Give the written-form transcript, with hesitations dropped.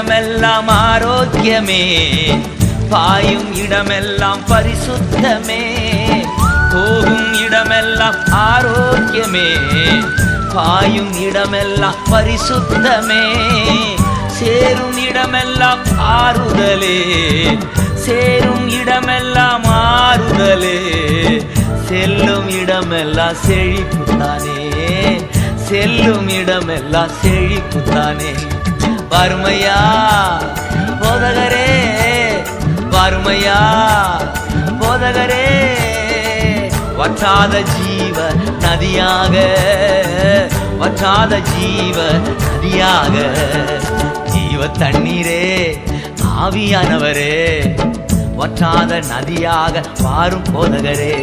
இடமெல்லாம் ஆரோக்கியமே, பாயும் இடமெல்லாம் பரிசுத்தமே. போகும் இடமெல்லாம் ஆரோக்கியமே, பாயும் இடமெல்லாம் பரிசுத்தமே. சேரும் இடமெல்லாம் ஆறுதலே, சேரும் இடமெல்லாம் ஆறுதலே. செல்லும் இடமெல்லாம் செழிப்புத்தானே, செல்லும் இடமெல்லாம் செழிப்புத்தானே. வறுமையா போதகரே, வறுமையா போதகரே. வற்றாத ஜீவ நதியாக, வற்றாத ஜீவ நதியாக. ஜீவ தண்ணீரே ஆவியானவரே, வற்றாத நதியாக வாரும் போதகரே.